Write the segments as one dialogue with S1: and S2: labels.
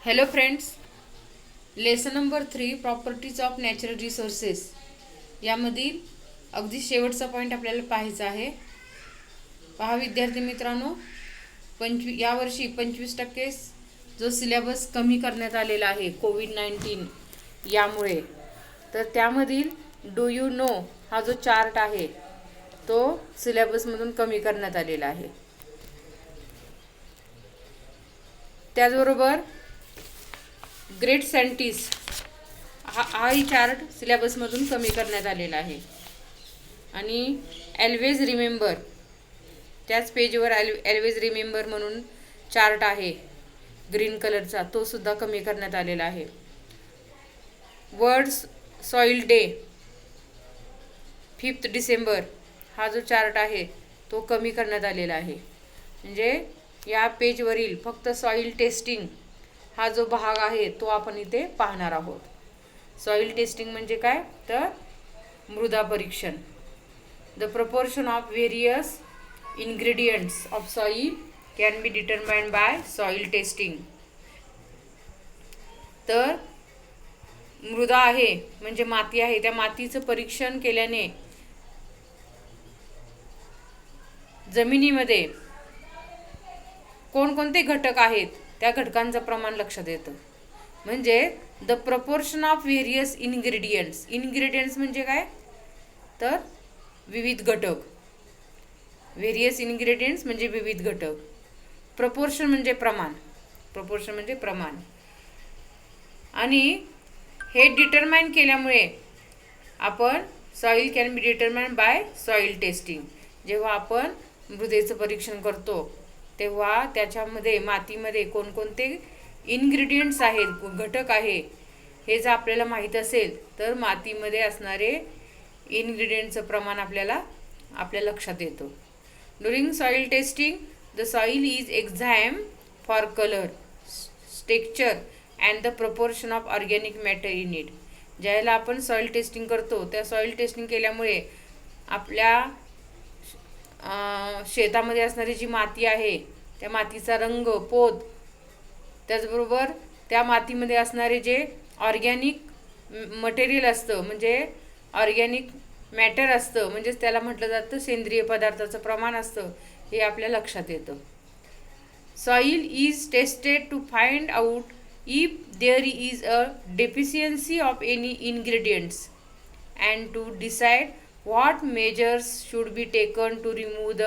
S1: Hello friends, lesson number 3 properties of natural resources यामधील अगदी शेवटचा पॉईंट आपल्याला पाहायचा आहे. पहा विद्यार्थी मित्रांनो, यावर्षी 25% जो सिलेबस कमी करण्यात आलेला आहे कोविड-19 यामुळे, तर त्यामधील डू यू नो हा जो चार्ट आहे तो सिलेबसमधून कमी करण्यात आलेला आहे. त्याचबरोबर ग्रेट सायंटिस्ट हाही चार्ट सिलेबसमधून कमी करण्यात आलेला आहे. आणि ऑलवेज रिमेंबर, त्याच पेजवर ऑलवेज रिमेंबर म्हणून चार्ट आहे ग्रीन कलरचा, तो सुद्धा कमी करण्यात आलेला आहे. वर्ल्ड सॉइल डे 5 डिसेंबर हा जो चार्ट आहे तो कमी करण्यात आलेला आहे. म्हणजे या पेजवरील फक्त सॉइल टेस्टिंग हा जो भाग आहे तो आपण इथे पाहणार आहोत. सॉइल टेस्टिंग म्हणजे काय, तर मृदा परीक्षण. The proportion of various ingredients of soil can be determined by soil testing. तर मृदा आहे म्हणजे माती आहे, त्या मातीचं परीक्षण केल्याने जमिनीमध्ये कोणकोणते घटक आहेत त्या घटकांचं प्रमाण लक्षात येतं. म्हणजे the proportion of various ingredients म्हणजे काय, तर विविध घटक. व्हेरियस इन्ग्रेडियंट्स म्हणजे विविध घटक. प्रपोर्शन म्हणजे प्रमाण. आणि हे डिटरमाइन केल्यामुळे आपण soil can be determined by soil testing. जेव्हा आपण मृदेचं परीक्षण करतो तेव्हा त्याच्यामध्ये मातीमध्ये कोणकोणते इन्ग्रेडियंट्स आहेत, घटक आहे, हे जर आपल्याला माहीत असेल तर मातीमध्ये असणारे इन्ग्रेडियंटचं प्रमाण आपल्या लक्षात येतं. During soil testing the soil is exam for colour, texture and the proportion of organic matter in it. ज्यावेळेला आपण सॉइल टेस्टिंग करतो त्या सॉइल टेस्टिंग केल्यामुळे आपल्या शेतामध्ये असणारी जी माती आहे त्या मातीचा रंग, पोत, त्याचबरोबर त्या मातीमध्ये असणारे जे ऑर्गॅनिक मटेरियल असतं म्हणजे ऑर्गॅनिक मॅटर असतं, म्हणजेच त्याला म्हटलं जातं सेंद्रिय पदार्थाचं प्रमाण असतं, हे आपल्या लक्षात येतं. Soil is tested to find out if there is a deficiency of any ingredients and to decide what measures should be taken to remove the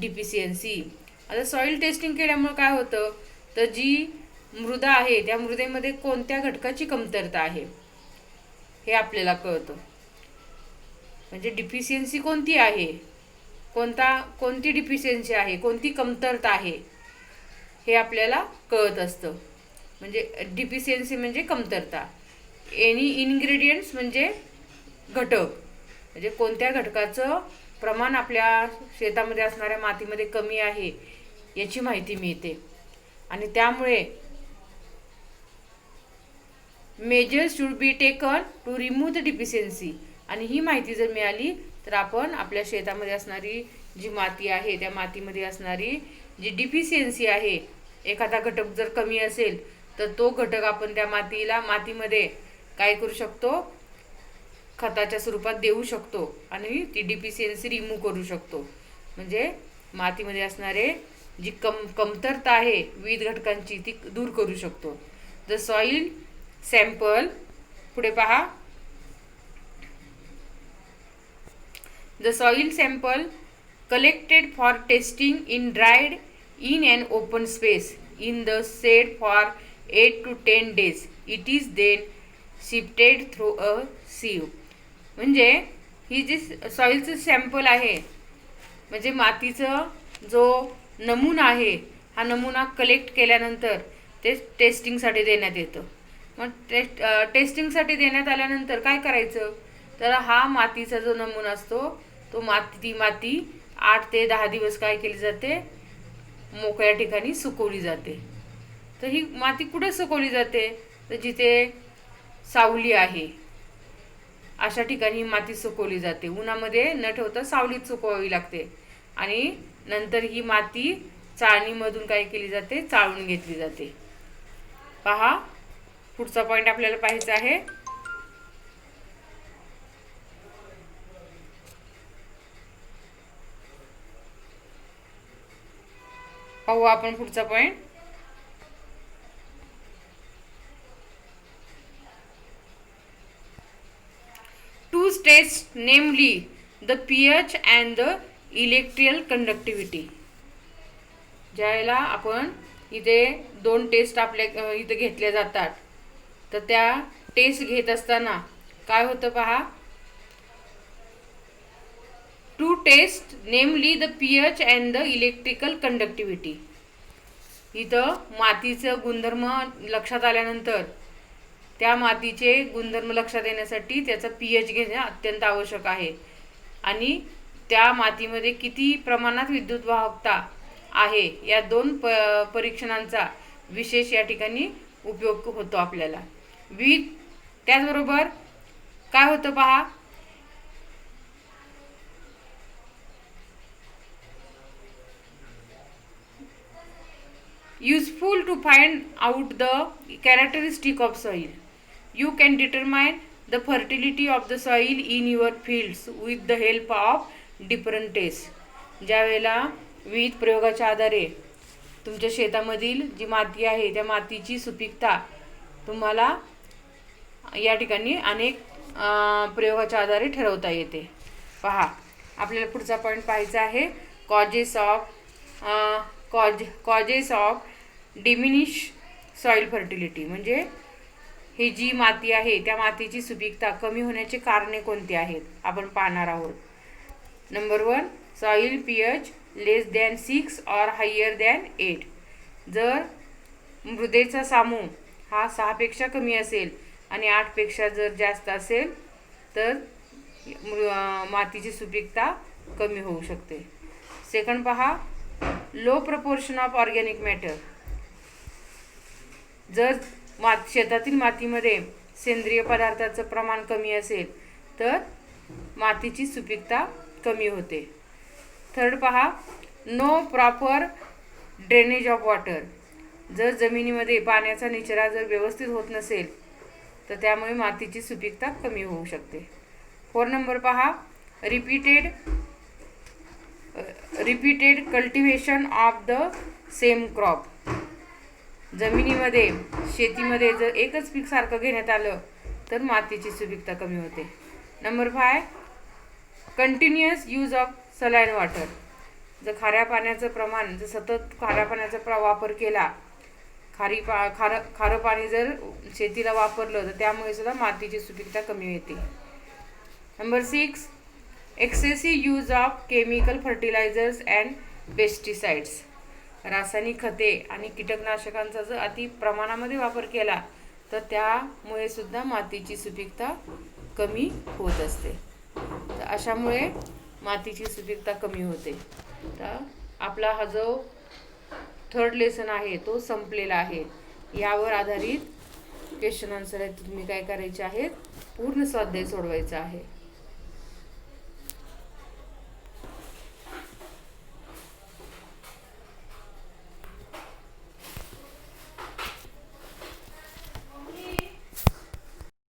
S1: deficiency. आता सॉइल टेस्टिंग केल्यामुळे काय होतं, तर जी मृदा आहे त्या मृदेमध्ये कोणत्या घटकाची कमतरता आहे हे आपल्याला कळतं. म्हणजे डिफिशियन्सी कोणती आहे, कोणती डिफिशियन्सी आहे, कोणती कमतरता आहे हे आपल्याला कळत असतं. म्हणजे डिफिशियन्सी म्हणजे कमतरता, एनी इन्ग्रेडियंट्स म्हणजे घटक, म्हणजे कोणत्या घटकाचं प्रमाण आपल्या शेतामध्ये असणाऱ्या मातीमध्ये कमी आहे याची माहिती मिळते. आणि त्यामुळे measures should be taken to remove the deficiency. आणि ही माहिती जर मिळाली तर आपण आपल्या शेतामध्ये असणारी जी माती आहे त्या मातीमध्ये असणारी जी डिफिशियन्सी आहे, एखादा घटक जर कमी असेल तर तो घटक आपण त्या मातीमध्ये काय करू शकतो, खताच्या स्वरूपात देऊ शकतो आणि ती डिफिशियन्सी रिमूव्ह करू शकतो. म्हणजे मातीमध्ये असणारे जी कमतरता आहे विविध घटकांची ती दूर करू शकतो. द सॉइल सॅम्पल, पुढे पहा, the soil sample collected for testing in dried in an open space in the shed for 8 to 10 days. It is then shifted through a sieve. म्हणजे ही जी सॉइलचं सॅम्पल आहे म्हणजे मातीचं जो नमुना आहे हा नमुना कलेक्ट केल्यानंतर ते टेस्टिंगसाठी देण्यात येतं. मग टेस्टिंगसाठी देण्यात आल्यानंतर काय करायचं, तर हा मातीचा जो नमुना असतो तो माती 8 ते 10 दिवस काय केली जाते, मोकळ्या ठिकाणी सुकवली जाते. तर ही माती कुठे सुकवली जाते, तर जिथे सावली आहे अशा ठिकाणी ही माती सुकवली जाते. उन्हामध्ये न ठेवता सावलीत सुकवावी लागते. आणि नंतर ही माती चाळणीमधून काय केली जाते, चाळून घेतली जाते. पहा, पुढचा पॉईंट आपल्याला पाहायचा आहे. पाहू आपण पुढचा point. To test namely the pH and the electrical conductivity. ज्यावेळेला आपण इथे 2 टेस्ट आपल्या इथे घेतल्या जातात, तर त्या टेस्ट घेत असताना काय होतं पहा. To test namely the pH and the electrical conductivity. इथं मातीचं गुणधर्म लक्षात आल्यानंतर त्या मातीचे गुणधर्म लक्षात येण्यासाठी त्याचा pH घेणे अत्यंत आवश्यक आहे. आणि त्या मातीमध्ये किती प्रमाणात विद्युत वाहकता आहे या 2 परीक्षणांचा विशेष या ठिकाणी उपयोग होतो आपल्याला. त्याचबरोबर काय होतं पहा. Useful to find out the characteristic of soil. You can determine the fertility of the soil in your fields with the help of different tests. ज्यावेळेला विविध प्रयोगाच्या आधारे तुमच्या शेतामधील जी माती आहे त्या मातीची सुपीकता तुम्हाला या ठिकाणी अनेक प्रयोगाच्या आधारे ठरवता येते. पहा, आपल्याला पुढचा पॉईंट पाहायचा आहे. Causes of diminish soil fertility. म्हणजे ही जी माती आहे त्या मातीची सुपीकता कमी होण्याचे कारणे कोणते आहेत आपण पाहणार आहोत. नंबर 1, सॉइल pH लेस दॅन 6 और हायर दॅन 8. जर मृदेचा सामू हा 6 पेक्षा कमी असेल आणि 8 पेक्षा जर जास्त असेल तर मातीची सुपीकता कमी होऊ शकते. सेकंड पहा, low proportion of organic matter. जर शेतातील मातीमध्ये सेंद्रिय पदार्थाचं प्रमाण कमी असेल तर मातीची सुपीकता कमी होते. थर्ड पहा, no proper drainage of water. जर जमिनीमध्ये पाण्याचा निचरा जर व्यवस्थित होत नसेल तर त्यामुळे मातीची सुपीकता कमी होऊ शकते. 4 नंबर पहा, repeated cultivation of the same crop. जमिनीमध्ये शेतीमध्ये जर एकच पीक सारखं घेण्यात आलं तर मातीची सुपीकता कमी होते. Number 5, continuous use of saline water. जर खाऱ्या पाण्याचं प्रमाण जर सतत खाऱ्या पाण्याचा वापर केला, खारं पाणी जर शेतीला वापरलं तर त्यामुळे सुद्धा मातीची सुपीकता कमी येते. Number 6, excessive use of chemical fertilisers and pesticides. रासायनिक खते आणि कीटकनाशकांचा जर अति प्रमाणामध्ये वापर केला तर त्यामुळे सुद्धा मातीची सुपीकता कमी होत असते. तर अशामुळे मातीची सुपीकता कमी होते. तर आपला हा जो 3rd लेसन आहे तो संपलेला आहे. यावर आधारित क्वेश्चन आन्सर आहे. तुम्ही काय करायचे आहेत, पूर्ण स्वाध्याय सोडवायचा आहे.